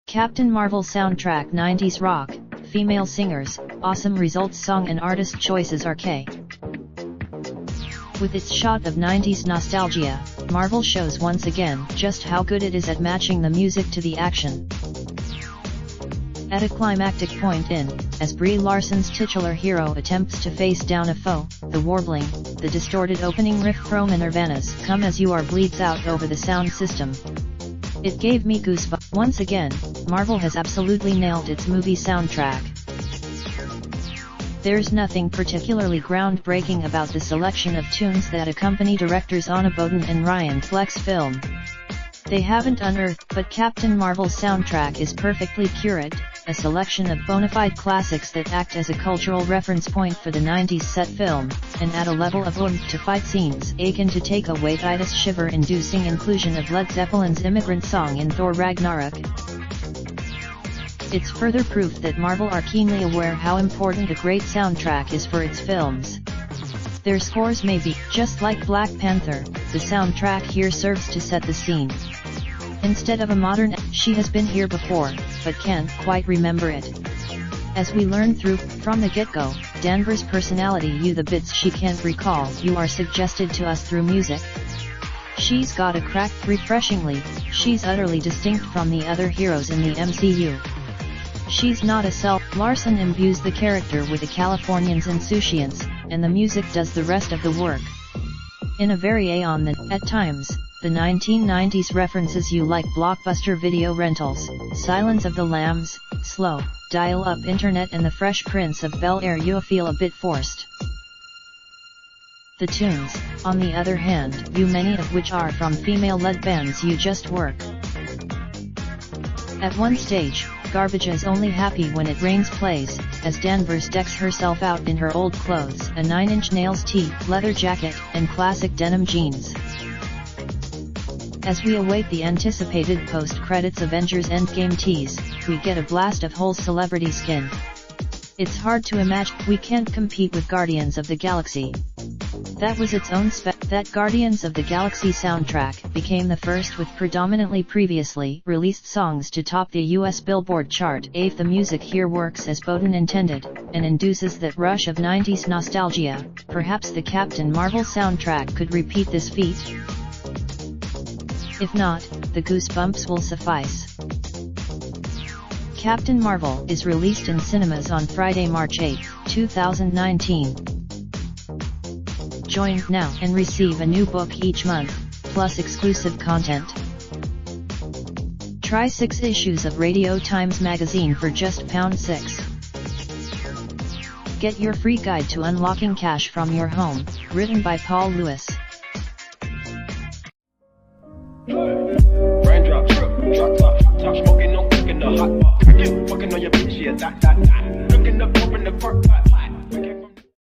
Captain Marvel soundtrack 90s rock, female singers, awesome results song and artist choices are K. With its shot of 90s nostalgia, Marvel shows once again just how good it is at matching the music to the action. At a climactic point as Brie Larson's titular hero attempts to face down a foe, the warbling, the distorted opening riff from Nirvana's Come As You Are bleeds out over the sound system. It gave me goosebumps. Once again, Marvel has absolutely nailed its movie soundtrack. There's nothing particularly groundbreaking about the selection of tunes that accompany directors Anna Boden and Ryan Fleck's film. They haven't unearthed, but Captain Marvel's soundtrack is perfectly curated, a selection of bona fide classics that act as a cultural reference point for the 90s set film, and add a level of oomph to fight scenes akin to take away the shiver-inducing inclusion of Led Zeppelin's Immigrant Song in Thor Ragnarok. It's further proof that Marvel are keenly aware how important a great soundtrack is for its films. Their scores may be, just like Black Panther, the soundtrack here serves to set the scene. Instead of a modern, she has been here before, but can't quite remember it. As we learn from the get-go, Danvers' personality the bits she can't recall you are suggested to us through music. She's got a crack. Refreshingly, she's utterly distinct from the other heroes in the MCU. She's not a self. Larson imbues the character with a Californian's insouciance, and the music does the rest of the work. In a very at times, the 1990s references you like blockbuster video rentals, Silence of the Lambs, slow, dial-up internet and the Fresh Prince of Bel-Air you feel a bit forced. The tunes, on the other hand, many of which are from female-led bands you just work. At one stage, Garbage Is Only Happy When It Rains plays, as Danvers decks herself out in her old clothes, a 9 Inch Nails tee, leather jacket, and classic denim jeans. As we await the anticipated post-credits Avengers Endgame tease, we get a blast of whole celebrity skin. It's hard to imagine we can't compete with Guardians of the Galaxy. That was its own that Guardians of the Galaxy soundtrack became the first with predominantly previously released songs to top the US Billboard chart. If the music here works as Boden intended, and induces that rush of 90s nostalgia, perhaps the Captain Marvel soundtrack could repeat this feat. If not, the goosebumps will suffice. Captain Marvel is released in cinemas on Friday, March 8, 2019. Join now and receive a new book each month, plus exclusive content. Try 6 issues of Radio Times magazine for just £6. Get your free guide to unlocking cash from your home, written by Paul Lewis. Raindrop, drop top smoking, no cooking the hot pot. Fucking on your bitch, yeah, that. Looking up, open the park pot.